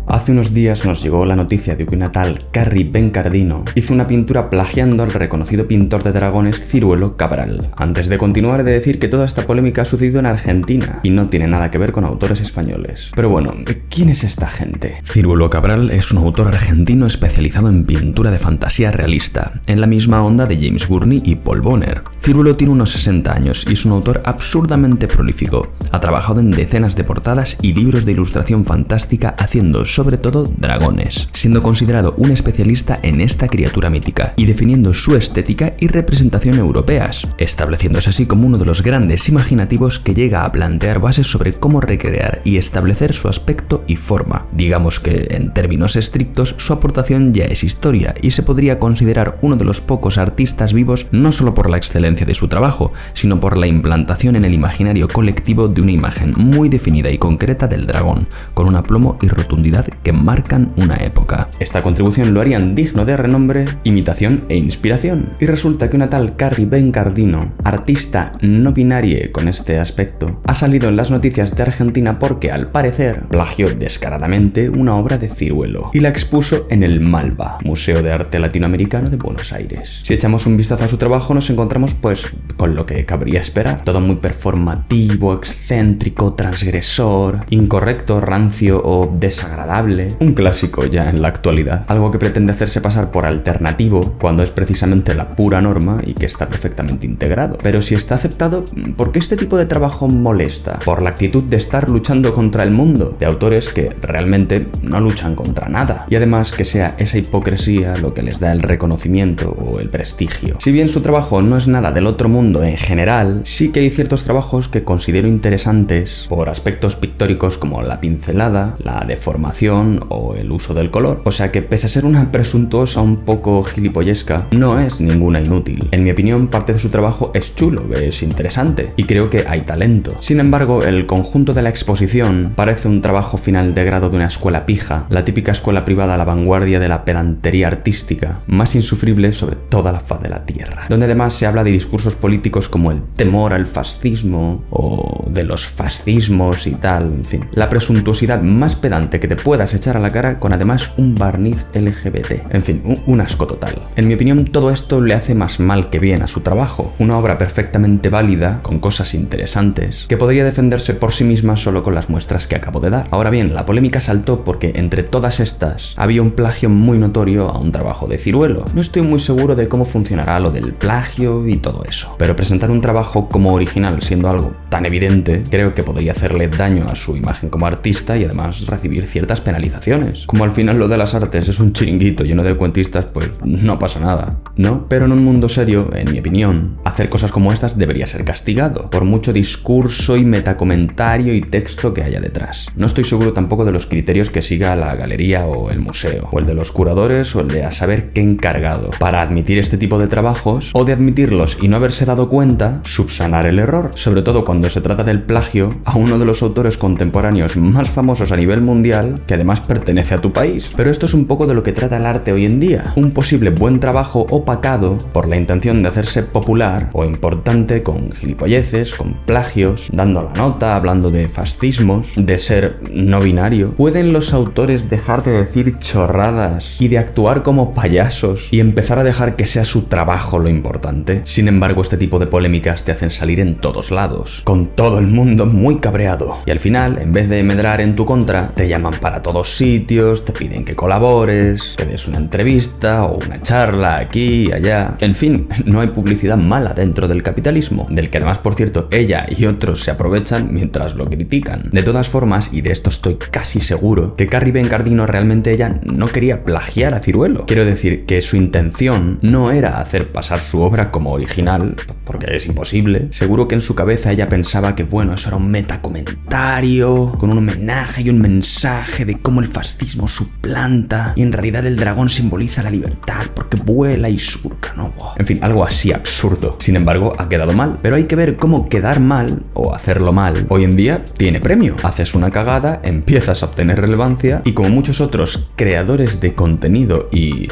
Hace unos días nos llegó la noticia de que una tal Carrie Bencardino hizo una pintura plagiando al reconocido pintor de dragones Ciruelo Cabral. Antes de continuar, he de decir que toda esta polémica ha sucedido en Argentina y no tiene nada que ver con autores españoles. Pero bueno, ¿quién es esta gente? Ciruelo Cabral es un autor argentino especializado en pintura de fantasía realista, en la misma onda de James Gurney y Paul Bonner. Ciruelo tiene unos 60 años y es un autor absurdamente prolífico. Ha trabajado en decenas de portadas y libros de ilustración fantástica haciendo sobre todo dragones, siendo considerado un especialista en esta criatura mítica y definiendo su estética y representación europeas, estableciéndose así como uno de los grandes imaginativos que llega a plantear bases sobre cómo recrear y establecer su aspecto y forma. Digamos que, en términos estrictos, su aportación ya es historia y se podría considerar uno de los pocos artistas vivos no solo por la excelencia de su trabajo, sino por la implantación en el imaginario colectivo de una imagen muy definida y concreta del dragón, con un aplomo y rotundidad que marcan una época. Esta contribución lo harían digno de renombre, imitación e inspiración. Y resulta que una tal Carrie Bencardino, artista no binaria con este aspecto, ha salido en las noticias de Argentina porque, al parecer, plagió descaradamente una obra de Ciruelo y la expuso en el Malva, Museo de Arte Latinoamericano de Buenos Aires. Si echamos un vistazo a su trabajo, nos encontramos pues con lo que cabría esperar. Todo muy performativo, excéntrico, transgresor, incorrecto, rancio o desagradable. Un clásico ya en la actualidad, algo que pretende hacerse pasar por alternativo cuando es precisamente la pura norma y que está perfectamente integrado. Pero si está aceptado, ¿por qué este tipo de trabajo molesta? Por la actitud de estar luchando contra el mundo, de autores que realmente no luchan contra nada, y además que sea esa hipocresía lo que les da el reconocimiento o el prestigio. Si bien su trabajo no es nada del otro mundo en general, sí que hay ciertos trabajos que considero interesantes por aspectos pictóricos como la pincelada, la deformación o el uso del color. O sea que, pese a ser una presuntuosa un poco gilipollesca, no es ninguna inútil. En mi opinión, parte de su trabajo es chulo, es interesante y creo que hay talento. Sin embargo, el conjunto de la exposición parece un trabajo final de grado de una escuela pija, la típica escuela privada a la vanguardia de la pedantería artística, más insufrible sobre toda la faz de la tierra, donde además se habla de discursos políticos como el temor al fascismo o de los fascismos y tal, en fin, la presuntuosidad más pedante que te puedas echar a la cara, con además un barniz LGBT. En fin, un asco total. En mi opinión, todo esto le hace más mal que bien a su trabajo. Una obra perfectamente válida, con cosas interesantes, que podría defenderse por sí misma solo con las muestras que acabo de dar. Ahora bien, la polémica saltó porque entre todas estas había un plagio muy notorio a un trabajo de Ciruelo. No estoy muy seguro de cómo funcionará lo del plagio y todo eso, pero presentar un trabajo como original siendo algo tan evidente, creo que podría hacerle daño a su imagen como artista y además recibir ciertas penalizaciones. Como al final lo de las artes es un chiringuito lleno de cuentistas, pues no pasa nada, ¿no? Pero en un mundo serio, en mi opinión, hacer cosas como estas debería ser castigado, por mucho discurso y metacomentario y texto que haya detrás. No estoy seguro tampoco de los criterios que siga la galería o el museo, o el de los curadores o el de a saber qué encargado, para admitir este tipo de trabajos, o de admitirlos y no haberse dado cuenta, subsanar el error, sobre todo cuando se trata del plagio a uno de los autores contemporáneos más famosos a nivel mundial, que además pertenece a tu país. Pero esto es un poco de lo que trata el arte hoy en día, un posible buen trabajo opacado por la intención de hacerse popular o importante con gilipolleces, con plagios, dando la nota, hablando de fascismos, de ser no binario. ¿Pueden los autores dejar de decir chorradas y de actuar como payasos y empezar a dejar que sea su trabajo lo importante? Sin embargo, este tipo de polémicas te hacen salir en todos lados, con todo el mundo muy cabreado, y al final, en vez de medrar en tu contra, te llaman para todos sitios, te piden que colabores, que des una entrevista o una charla aquí y allá. En fin, no hay publicidad mala dentro del capitalismo, del que además, por cierto, ella y otros se aprovechan mientras lo critican. De todas formas, y de esto estoy casi seguro, que Carrie Bencardino realmente ella no quería plagiar a Ciruelo. Quiero decir que su intención no era hacer pasar su obra como original, porque es imposible. Seguro que en su cabeza ella pensaba que bueno, eso era un metacomentario, con un homenaje y un mensaje de cómo el fascismo suplanta y en realidad el dragón simboliza la libertad porque vuela y surca, ¿no? En fin, algo así absurdo. Sin embargo, ha quedado mal. Pero hay que ver cómo quedar mal o hacerlo mal hoy en día tiene premio. Haces una cagada, empiezas a obtener relevancia y como muchos otros creadores de contenido y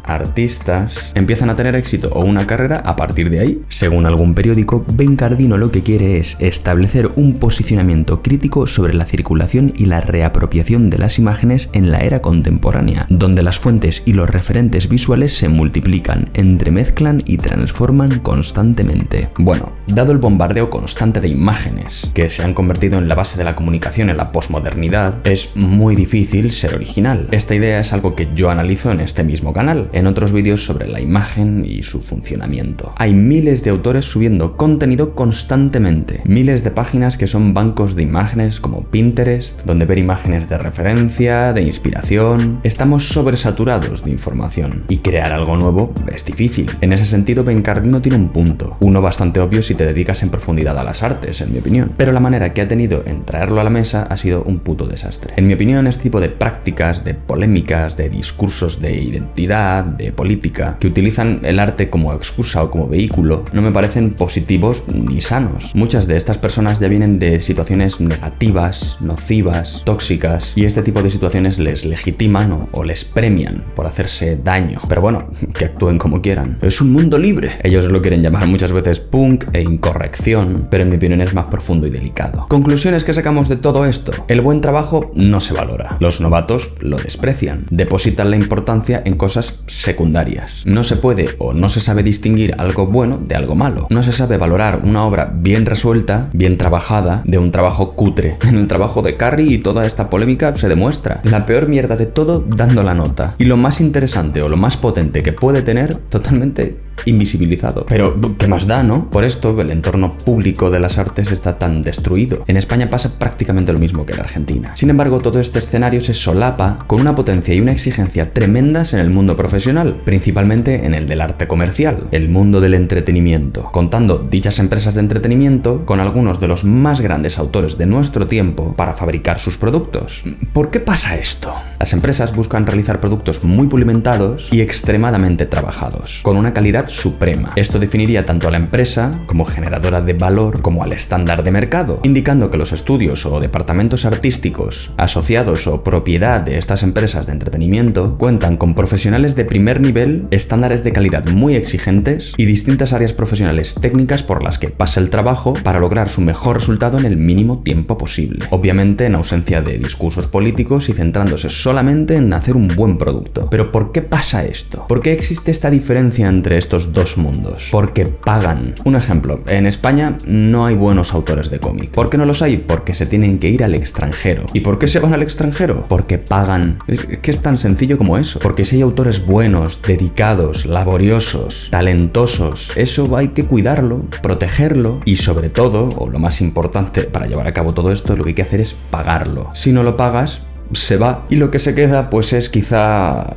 artistas empiezan a tener éxito o una carrera a partir de ahí. Según algún periódico, Ben Cardino lo que quiere es establecer un posicionamiento crítico sobre la circulación y la reapropiación de las imágenes en la era contemporánea, donde las fuentes y los referentes visuales se multiplican, entremezclan y transforman constantemente. Bueno, dado el bombardeo constante de imágenes que se han convertido en la base de la comunicación en la posmodernidad, es muy difícil ser original. Esta idea es algo que yo analizo en este mismo canal, en otros vídeos sobre la imagen y su funcionamiento. Hay miles de autores subiendo contenido constantemente, miles de páginas que son bancos de imágenes como Pinterest, donde ver imágenes de referencia, de inspiración. Estamos sobresaturados de información y crear algo nuevo es difícil. En ese sentido, Ben Cardino tiene un punto, uno bastante obvio si te dedicas en profundidad a las artes, en mi opinión, pero la manera que ha tenido en traerlo a la mesa ha sido un puto desastre. En mi opinión, este tipo de prácticas, de polémicas, de discursos de identidad, de política, que utilizan el arte como excusa o como vehículo, no me parecen positivos ni sanos. Muchas de estas personas ya vienen de situaciones negativas, nocivas, tóxicas, y este tipo de situaciones les legitiman o les premian por hacerse daño. Pero bueno, que actúen como quieran. Es un mundo libre. Ellos lo quieren llamar muchas veces punk e incorrección, pero en mi opinión es más profundo y delicado. Conclusiones que sacamos de todo esto. El buen trabajo no se valora. Los novatos lo desprecian. Depositan la importancia en cosas secundarias. No se puede o no se sabe distinguir algo bueno de algo malo. No se sabe valorar una obra bien resuelta, bien trabajada, de un trabajo cutre. En el trabajo de Carrie y toda esta polémica se demuestra. La peor mierda de todo dando la nota. Y lo más interesante o lo más potente que puede tener, totalmente invisibilizado. Pero, ¿qué más da, no? Por esto, el entorno público de las artes está tan destruido. En España pasa prácticamente lo mismo que en Argentina. Sin embargo, todo este escenario se solapa con una potencia y una exigencia tremendas en el mundo profesional, principalmente en el del arte comercial, el mundo del entretenimiento, contando dichas empresas de entretenimiento con algunos de los más grandes autores de nuestro tiempo para fabricar sus productos. ¿Por qué pasa esto? Las empresas buscan realizar productos muy pulimentados y extremadamente trabajados, con una calidad suprema. Esto definiría tanto a la empresa como generadora de valor como al estándar de mercado, indicando que los estudios o departamentos artísticos asociados o propiedad de estas empresas de entretenimiento cuentan con profesionales de primer nivel, estándares de calidad muy exigentes y distintas áreas profesionales técnicas por las que pasa el trabajo para lograr su mejor resultado en el mínimo tiempo posible. Obviamente en ausencia de discursos políticos y centrándose solamente en hacer un buen producto. Pero ¿por qué pasa esto? ¿Por qué existe esta diferencia entre estos dos mundos? Porque pagan. Un ejemplo, en España no hay buenos autores de cómic. ¿Por qué no los hay? Porque se tienen que ir al extranjero. ¿Y por qué se van al extranjero? Porque pagan. Es que es tan sencillo como eso. Porque si hay autores buenos, dedicados, laboriosos, talentosos, eso hay que cuidarlo, protegerlo y sobre todo, o lo más importante para llevar a cabo todo esto, lo que hay que hacer es pagarlo. Si no lo pagas, se va y lo que se queda pues es quizá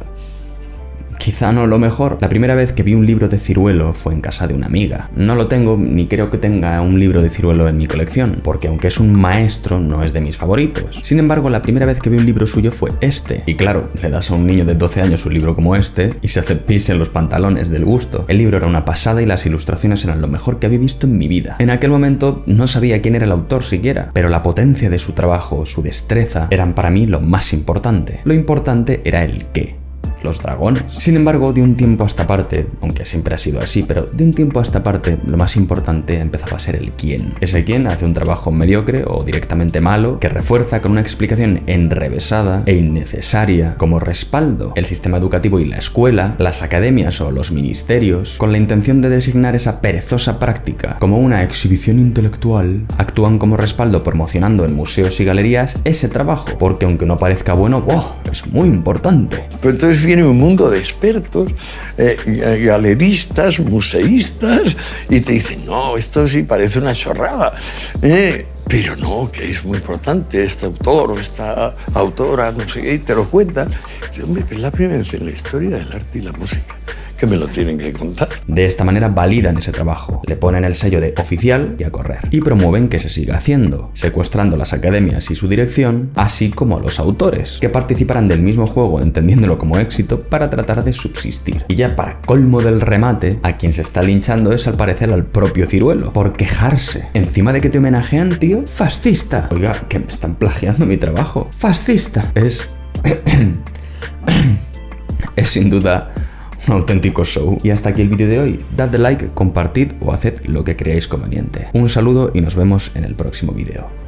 no lo mejor. La primera vez que vi un libro de Ciruelo fue en casa de una amiga. No lo tengo, ni creo que tenga un libro de Ciruelo en mi colección, porque aunque es un maestro, no es de mis favoritos. Sin embargo, la primera vez que vi un libro suyo fue este. Y claro, le das a un niño de 12 años un libro como este y se hace pis en los pantalones del gusto. El libro era una pasada y las ilustraciones eran lo mejor que había visto en mi vida. En aquel momento no sabía quién era el autor siquiera, pero la potencia de su trabajo, su destreza, eran para mí lo más importante. Lo importante era el qué. Los dragones. Sin embargo, de un tiempo a esta parte, aunque siempre ha sido así, pero de un tiempo a esta parte, lo más importante empezaba a ser el quién. Ese quién hace un trabajo mediocre o directamente malo, que refuerza con una explicación enrevesada e innecesaria como respaldo el sistema educativo y la escuela, las academias o los ministerios, con la intención de designar esa perezosa práctica como una exhibición intelectual, actúan como respaldo promocionando en museos y galerías ese trabajo, porque aunque no parezca bueno, ¡wow!, es muy importante. Pero entonces viene un mundo de expertos, galeristas, museístas, y te dicen, no, esto sí parece una chorrada, pero no, que es muy importante este autor o esta autora, no sé qué, y te lo cuentan. Dice, hombre, que es la primera vez en la historia del arte y la música que me lo tienen que contar. De esta manera validan ese trabajo, le ponen el sello de oficial y a correr. Y promueven que se siga haciendo, secuestrando las academias y su dirección, así como a los autores, que participarán del mismo juego entendiéndolo como éxito para tratar de subsistir. Y ya para colmo del remate, a quien se está linchando es al parecer al propio Ciruelo, por quejarse. Encima de que te homenajean, tío, fascista. Oiga, que me están plagiando mi trabajo. Fascista. Es sin duda un auténtico show. Y hasta aquí el vídeo de hoy. Dadle like, compartid o haced lo que creáis conveniente. Un saludo y nos vemos en el próximo vídeo.